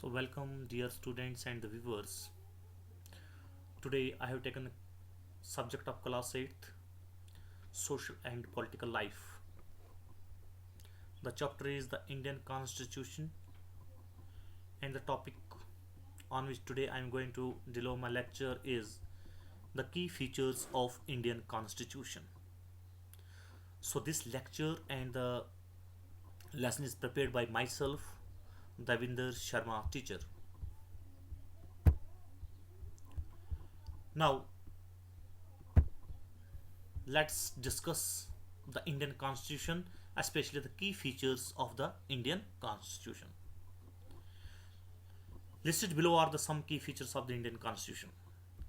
So welcome dear students and the viewers. Today I have taken the subject of class 8th social and political life. The chapter is the Indian Constitution and the topic on which today I am going to deliver my lecture is the key features of Indian Constitution. So this lecture and the lesson is prepared by myself, Davinder Sharma, teacher. Now let's discuss the Indian Constitution, especially the key features of the Indian Constitution. Listed below are the some key features of the Indian Constitution.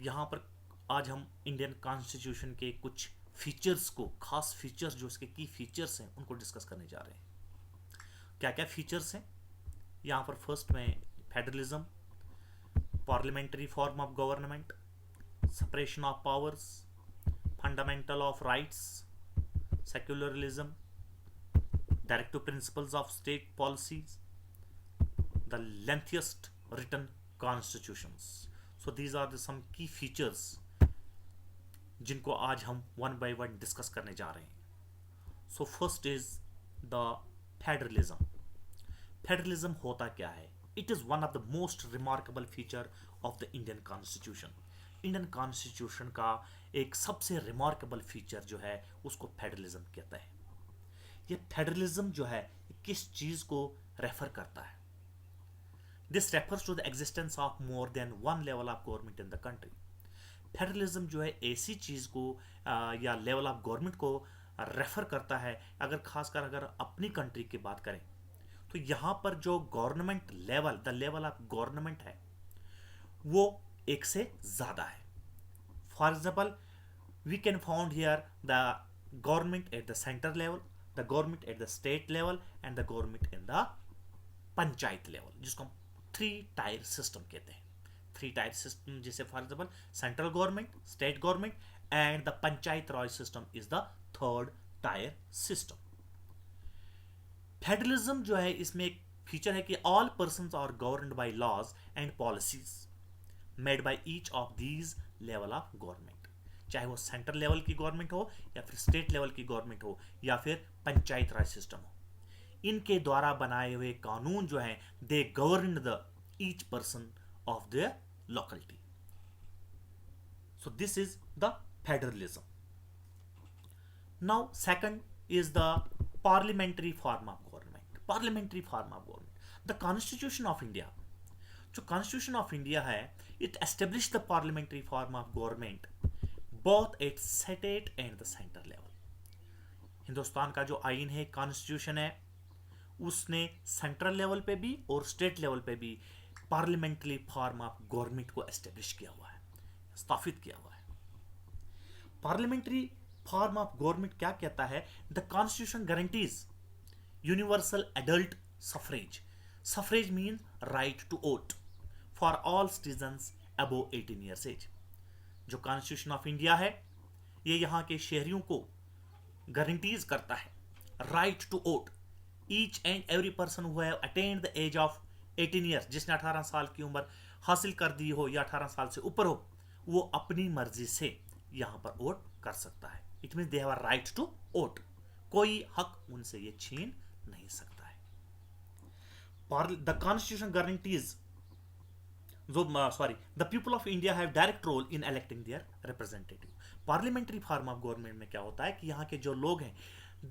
यहाँ पर आज हम Indian constitution के कुछ features को, खास features जो उसके की फीचर्स हैं उनको डिस्कस करने जा रहे हैं. क्या क्या फीचर्स हैं यहाँ पर? फर्स्ट में federalism, parliamentary form of government, separation of powers, fundamental of rights, secularism, directive principles of state policies, the lengthiest written constitutions. So these are the some key features जिनको आज हम one by one discuss करने जा रहे हैं. So first is the federalism. Federalism होता क्या है? It is one of the most remarkable feature of the Indian Constitution. Indian constitution का एक सबसे रिमार्केबल फीचर जो है उसको फेडरलिज्म कहता है. ये फेडरलिज्म जो है किस चीज को रेफर करता है? This refers to the existence of more than one level of government in the country. Federalism जो है ऐसी चीज को या लेवल ऑफ गवर्नमेंट को रेफर करता है. अगर खासकर अगर अपनी कंट्री की बात करें तो यहाँ पर जो government level, the level of government है वो एक से ज्यादा है. For example we can found here the government at the centre level, the government at the state level and the government in the panchayat level, जिसको हम थ्री टायर सिस्टम कहते हैं. थ्री टायर सिस्टम जैसे for example central government, state government and the panchayat raj system is the third tier system. Federalism जो है इसमें एक feature है कि all persons are governed by laws and policies made by each of these level of government. चाहे वो central level की government हो या फिर स्टेट लेवल की गवर्नमेंट हो या फिर पंचायत राज सिस्टम हो, इनके द्वारा बनाए हुए कानून जो हैं they govern the each person of the locality. So this is the federalism. Now second is the parliamentary form of government. Parliamentary form of government, the constitution of India, जो कॉन्स्टिट्यूशन ऑफ इंडिया है, it establish the parliamentary form of government both at state and the centre level. Hindustan का जो आइन है, constitution है, उसने central level पे भी और स्टेट लेवल पे भी पार्लियामेंट्री फॉर्म ऑफ गवर्नमेंट को एस्टेब्लिश किया हुआ है, स्थापित किया हुआ है. पार्लियामेंट्री फॉर्म ऑफ गवर्नमेंट क्या कहता है? The constitution guarantees universal adult suffrage. Suffrage mean right to vote for all citizens above 18 years age. जो कॉन्स्टिट्यूशन ऑफ इंडिया है ये यहाँ के शहरियों को गारंटीज करता है right to vote. Each and every person who have attained the age of 18 years, जिसने 18 साल की उम्र हासिल कर दी हो या 18 साल से ऊपर हो, वो अपनी मर्जी से यहाँ पर वोट कर सकता है. It mean they have a right to vote. कोई हक उनसे ये छीन नहीं सकता है. The constitution guarantees the people of India have direct role in electing their representative. Parliamentary form of government में क्या होता है कि यहाँ के जो लोग हैं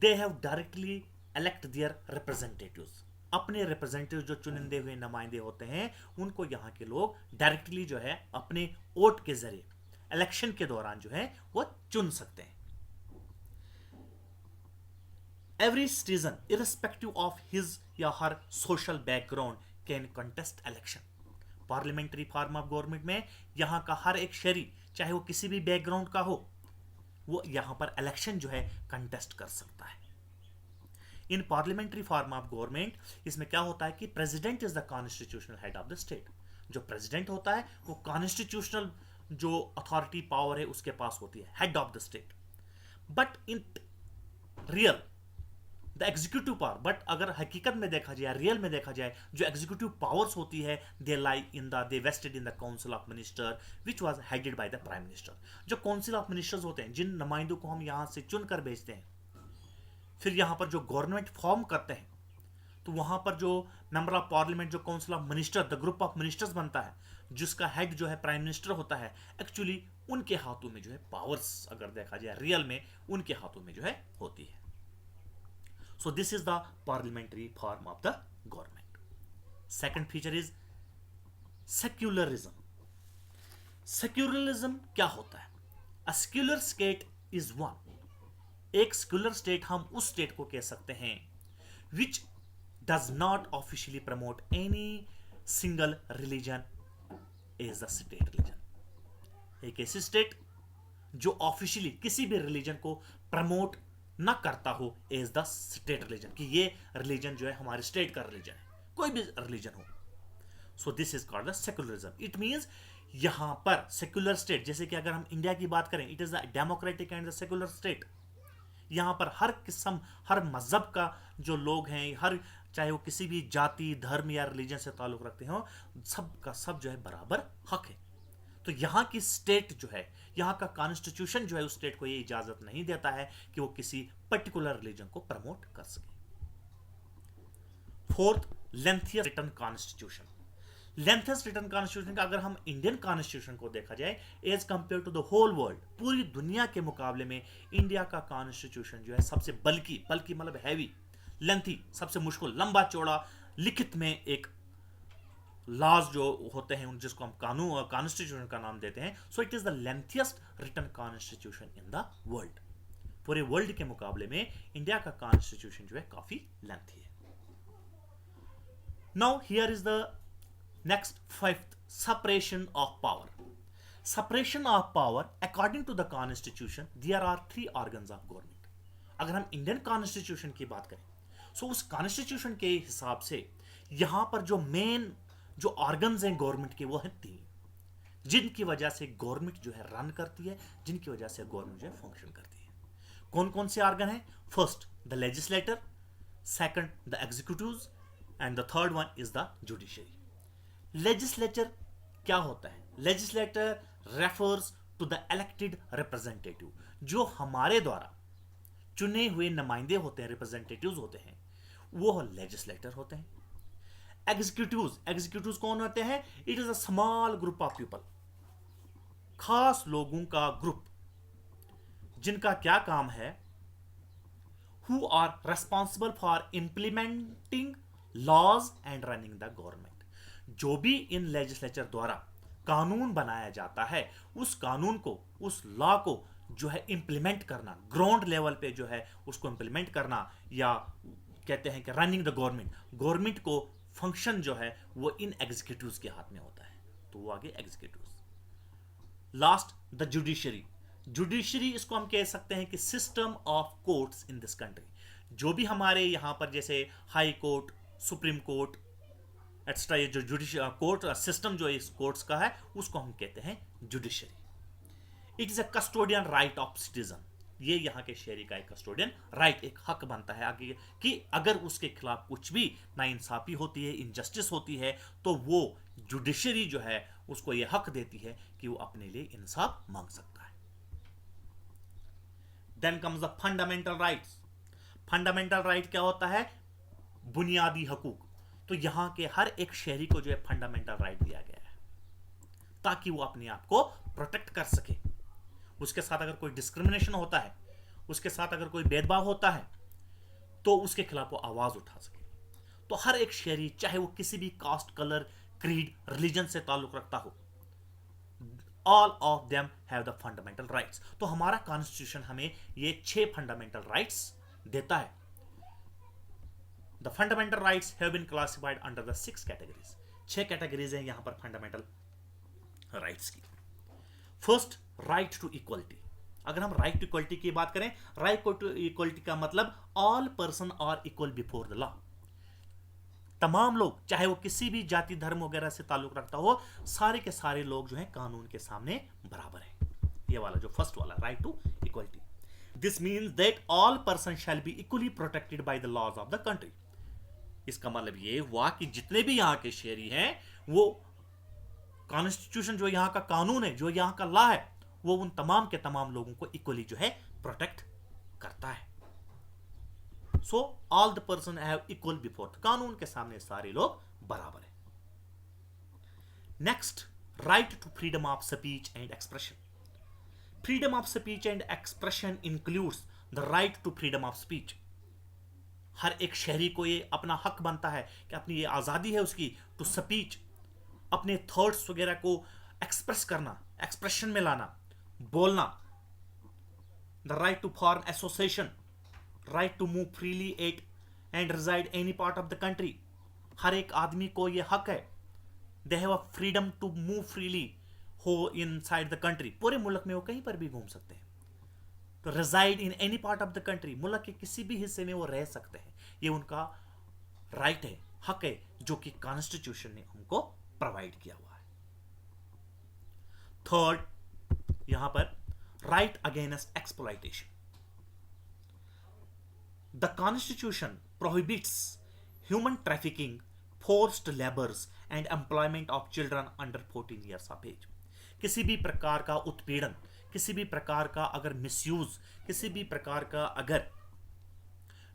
they have directly elect their representatives. अपने रिप्रेजेंटेटिव जो चुनिंदे हुए नुमाइंदे होते हैं उनको यहाँ के लोग डायरेक्टली जो है अपने वोट के जरिए इलेक्शन के दौरान जो है वो चुन सकते हैं. Every citizen, irrespective of his या हर social background, can contest election. Parliamentary form of government में यहाँ का हर एक शहरी, चाहे वो किसी भी बैकग्राउंड का हो, वो यहाँ पर इलेक्शन जो है कंटेस्ट कर सकता है. इन पार्लियामेंट्री फॉर्म ऑफ गवर्नमेंट इसमें क्या होता है कि president is the constitutional head of the state. जो प्रेसिडेंट होता है वो कॉन्स्टिट्यूशनल जो अथॉरिटी पावर है उसके पास होती है, head of the state. But in real the executive power, but अगर हकीकत में देखा जाए, रियल में देखा जाए, जो एग्जीक्यूटिव पावर्स होती है they vested in the council of minister which was headed by the prime minister. जो काउंसिल ऑफ मिनिस्टर्स होते हैं, जिन नुमाइंदों को हम यहां से चुनकर भेजते हैं, फिर यहां पर जो गवर्नमेंट फॉर्म करते हैं, तो वहां पर जो मेंबर ऑफ पार्लियामेंट, जो council of minister, the group of ministers बनता है, जिसका हेड जो है प्राइम मिनिस्टर होता है, एक्चुअली उनके हाथों में जो है पावर्स, अगर देखा जाए रियल में, उनके हाथों में जो है होती है। So this is the parliamentary form of the government. Second feature is secularism. Secularism क्या होता है? A secular state is one, एक सेक्युलर स्टेट हम उस स्टेट को कह सकते हैं which does not officially promote any single religion as the state religion. एक ऐसी स्टेट जो ऑफिशियली किसी भी रिलीजन को प्रमोट ना करता हो एज द स्टेट रिलीजन, कि ये रिलीजन जो है हमारे स्टेट का रिलीजन है, कोई भी रिलीजन हो। सो this is called the secularism. It means यहां पर सेक्युलर स्टेट, जैसे कि अगर हम इंडिया की बात करें, it is the democratic and the secular state. यहां पर हर किस्म, हर मजहब का जो लोग हैं, हर चाहे वो किसी भी जाति, धर्म या रिलीजन से ताल्लुक रखते हो, सब का सब जो है बराबर हक है। तो यहाँ की स्टेट जो है, यहाँ का कॉन्स्टिट्यूशन जो है, उस स्टेट को ये इजाजत नहीं देता है कि वो किसी पर्टिकुलर रिलीजन को प्रमोट कर सके। Fourth, lengthiest written constitution. Lengthiest written constitution का अगर हम इंडियन कॉन्स्टिट्यूशन को देखा जाए, as compare to the whole world, पूरी दुनिया के मुकाबले में इंडिया का कॉन्स्टिट्यूशन जो है सबसे बल्कि मतलब हैवी, लेंथी, सबसे मुश्किल, लंबा चौड़ा, लिखित में एक लॉज जो होते हैं, जिसको हम कानून, कॉन्स्टिट्यूशन का नाम देते हैं। So it is the lengthiest written constitution in the world. पूरे वर्ल्ड के मुकाबले में इंडिया का कॉन्स्टिट्यूशन जो है काफी लेंथी है। Now here is the next, fifth, separation of power. Separation of power according to the constitution there are 3 organs of government. अगर हम इंडियन कॉन्स्टिट्यूशन की बात करें, सो उस कॉन्स्टिट्यूशन के हिसाब से यहां पर जो मेन जो ऑर्गन्स हैं गवर्नमेंट के, वो हैं 3, जिनकी वजह से गवर्नमेंट जो है रन करती है, जिनकी वजह से गवर्नमेंट जो है फंक्शन करती है। कौन कौन से ऑर्गन हैं? First the legislator, second the executives, and the third one is the judiciary. Legislature क्या होता है? Legislator refers to the elected representative, जो हमारे द्वारा चुने हुए नुमाइंदे होते हैं, रिप्रेजेंटेटिव्स होते हैं, वो लेजिस्लेटर होते हैं। एग्जीक्यूटिव्स कौन होते हैं? It is a small group of people, खास लोगों का ग्रुप, जिनका क्या काम है, who are responsible for implementing laws and running the government. जो भी इन लेजिस्लेचर द्वारा कानून बनाया जाता है, उस कानून को, उस लॉ को जो है इंप्लीमेंट करना, ग्राउंड लेवल पे जो है उसको इंप्लीमेंट करना, या कहते हैं कि रनिंग द गवर्नमेंट को फंक्शन जो है वो इन एग्जीक्यूटिव्स के हाथ में होता है। तो वो आगे executives. Last the judiciary. Judiciary इसको हम कह सकते हैं कि system of courts in this country. जो भी हमारे यहां पर जैसे high court, supreme court extra, ये जो जुडिशरी कोर्ट सिस्टम जो इस कोर्ट्स का है, उसको हम कहते हैं judiciary. It is a custodian right of citizen. ये यहाँ के शहरी का एक कस्टोडियन राइट, एक हक बनता है आगे कि अगर उसके खिलाफ कुछ भी नाइंसाफी होती है, इनजस्टिस होती है, तो वो जुडिशरी जो है उसको ये हक देती है कि वो अपने लिए इंसाफ मांग सकता है। Then comes the fundamental rights. Fundamental right क्या होता है? बुनियादी हकूक। तो यहां के हर एक शहरी को जो है फंडामेंटल राइट दिया गया है ताकि वो अपने आप को प्रोटेक्ट कर सके। उसके साथ अगर कोई डिस्क्रिमिनेशन होता है, उसके साथ अगर कोई भेदभाव होता है, तो उसके खिलाफ वो आवाज उठा सके। तो हर एक शहरी, चाहे वो किसी भी कास्ट, कलर, क्रीड, रिलीजन से ताल्लुक रखता हो, all of them have the fundamental rights. तो हमारा कॉन्स्टिट्यूशन हमें ये 6 फंडामेंटल राइट्स देता है। The fundamental rights have been classified under the 6 categories. 6 categories हैं यहां पर फंडामेंटल राइट्स की। First, right to equality. अगर हम राइट टू इक्वलिटी की बात करें, राइट टू इक्वलिटी का मतलब all person are equal before the law. तमाम लोग, चाहे वो किसी भी जाति, धर्म वगैरह से ताल्लुक रखता हो, सारे के सारे लोग जो हैं कानून के सामने बराबर हैं। ये वाला जो फर्स्ट वाला right to equality. This means that all person shall be equally protected by the laws of the country. इसका मतलब ये हुआ कि जितने भी यहाँ के शहरी हैं वो कॉन्स्टिट्यूशन जो यहाँ का कानून है, जो यहाँ का लॉ है, वो उन तमाम के तमाम लोगों को इक्वली जो है प्रोटेक्ट करता है। So all the person have equal before, कानून के सामने सारे लोग बराबर हैं। Next, right to freedom of speech and expression. Freedom of speech and expression includes the right to freedom of speech. हर एक शहरी को ये अपना हक बनता है कि अपनी ये आज़ादी है उसकी टू स्पीच, अपने थॉट्स वगैरह को एक्सप्रेस करना, एक्सप्रेशन में लाना, बोलना। The right to form association, right to move freely at and reside any part of the country. हर एक आदमी को ये हक है, they have a freedom to move freely हो इन साइड द कंट्री। पूरे मुल्क में वो कहीं पर भी घूम सकते हैं। तो reside in any part of the country, मुल्क के किसी भी हिस्से में वो रह सकते हैं। ये उनका राइट है, हक है, जो कि कॉन्स्टिट्यूशन ने उनको प्रोवाइड किया हुआ है। थर्ड, यहां पर right against exploitation. The constitution prohibits human trafficking, forced labours and employment of children under 14 years of age. किसी भी प्रकार का उत्पीड़न, किसी भी प्रकार का अगर मिसयूज, किसी भी प्रकार का अगर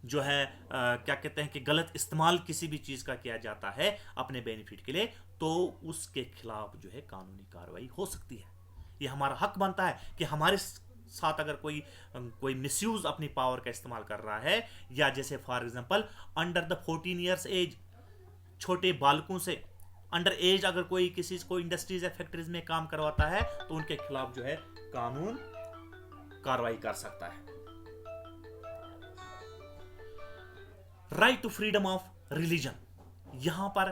जो है क्या कहते हैं कि गलत इस्तेमाल किसी भी चीज़ का किया जाता है अपने बेनिफिट के लिए, तो उसके खिलाफ जो है कानूनी कार्रवाई हो सकती है। ये हमारा हक बनता है कि हमारे साथ अगर कोई मिसयूज अपनी पावर का इस्तेमाल कर रहा है, या जैसे for example under the 14 years age, छोटे बालकों से अंडर एज अगर कोई किसी को इंडस्ट्रीज या फैक्ट्रीज में काम करवाता है तो उनके खिलाफ जो है कानून कार्रवाई कर सकता है। Right to freedom of religion, यहां पर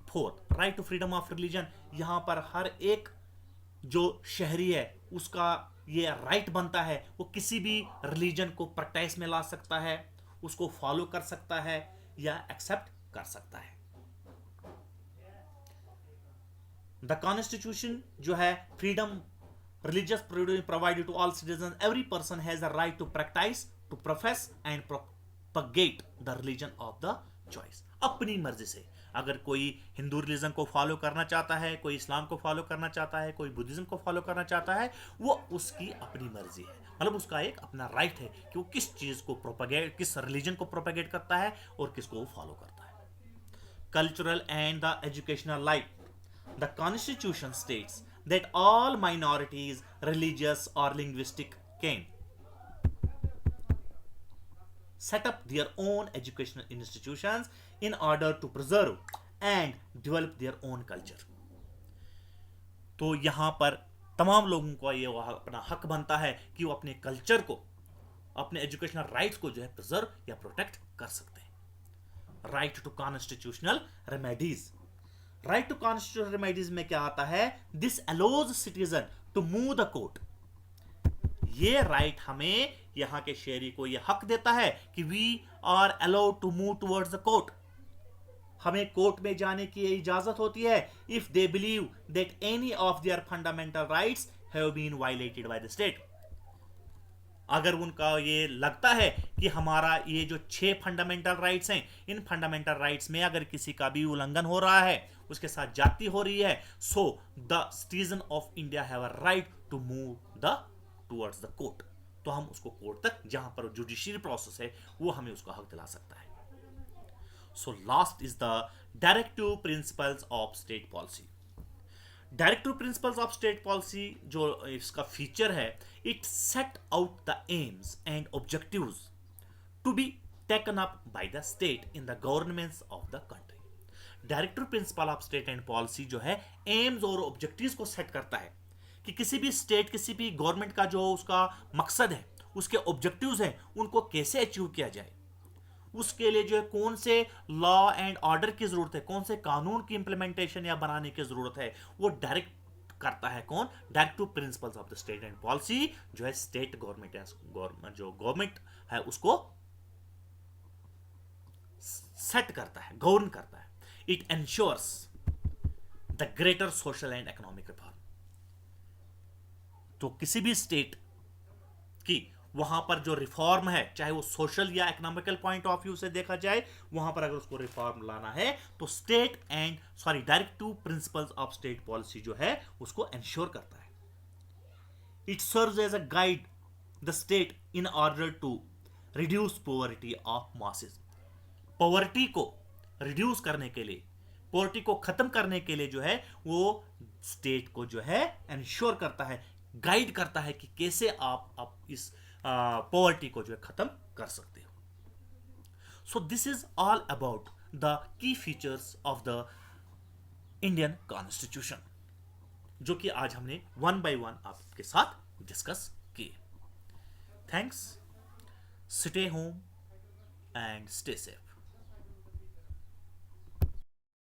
fourth, right to freedom of religion, यहां पर हर एक जो शहरी है उसका ये राइट बनता है, वो किसी भी रिलीजन को प्रैक्टिस में ला सकता है, उसको फॉलो कर सकता है या एक्सेप्ट कर सकता है। द कॉन्स्टिट्यूशन जो है freedom religious provided to all citizen, every person has a right to practise, to profess and propagate the religion of the choice. अपनी मर्जी से अगर कोई हिंदू रिलीजन को फॉलो करना चाहता है, कोई इस्लाम को फॉलो करना चाहता है, कोई बुद्धिज्म को फॉलो करना चाहता है, वो उसकी अपनी मर्जी है। मतलब उसका एक अपना राइट है कि वो किस चीज को प्रोपगेट, किस रिलीजन को प्रोपगेट करता है और किसको वो फॉलो करता है। Cultural and the educational life, the constitution states that all minorities, religious or linguistic, can set up their own educational institutions in order to preserve and develop their own culture. तो यहां पर तमाम लोगों को ये अपना हक बनता है कि वो अपने कल्चर को, अपने एजुकेशनल राइट्स को जो है प्रिजर्व या प्रोटेक्ट कर सकते हैं। Right to constitutional remedies, right to constitutional remedies में क्या आता है? This allows citizen to move the court. ये राइट हमें यहां के शहरी को यह हक देता है कि we are allowed to move towards the court. हमें कोर्ट में जाने की इजाजत होती है if they believe that any of their fundamental rights have been violated by the state. अगर उनका ये लगता है कि हमारा ये जो 6 फंडामेंटल राइट्स हैं, इन फंडामेंटल राइट्स में अगर किसी का भी उल्लंघन हो रहा है, उसके साथ जाति हो रही है, so the citizen of India have a right to move the towards the court. तो हम उसको कोर्ट तक, जहां पर जुडिशियल प्रोसेस है, वो हमें उसका हक दिला सकता है। So last is the directive principles of state policy. Directive principles of state policy जो इसका फीचर है, it set out the aims and objectives to be taken up by the state in the governments of the country. Directive principle of state and policy जो है AIIMS और objectives को set करता है कि किसी भी स्टेट, किसी भी गवर्नमेंट का जो उसका मकसद है, उसके ऑब्जेक्टिव्स हैं, उनको कैसे अचीव किया जाए, उसके लिए जो है कौन से लॉ एंड ऑर्डर की जरूरत है, कौन से कानून की इंप्लीमेंटेशन या बनाने की जरूरत है, वो डायरेक्ट करता है कौन? Directive principles of the state and policy जो है स्टेट गवर्नमेंट है, जो गवर्नमेंट है उसको सेट करता है, गवर्न करता है। It ensures the greater social and economic reform. तो किसी भी स्टेट की वहां पर जो रिफॉर्म है, चाहे वो सोशल या इकोनॉमिकल पॉइंट ऑफ व्यू से देखा जाए, वहां पर अगर उसको रिफॉर्म लाना है तो state and directive principles of state policy जो है उसको एंश्योर करता है. It serves as a guide the state in order to reduce poverty of masses. Poverty को रिड्यूस करने के लिए, पॉवर्टी को खत्म करने के लिए जो है वो स्टेट को जो है एंश्योर करता है, गाइड करता है कि कैसे आप इस पॉवर्टी को जो है खत्म कर सकते हो. सो this is all about the key features of the Indian constitution, जो कि आज हमने वन बाय वन आपके साथ डिस्कस किए. Thanks. Stay home and stay safe.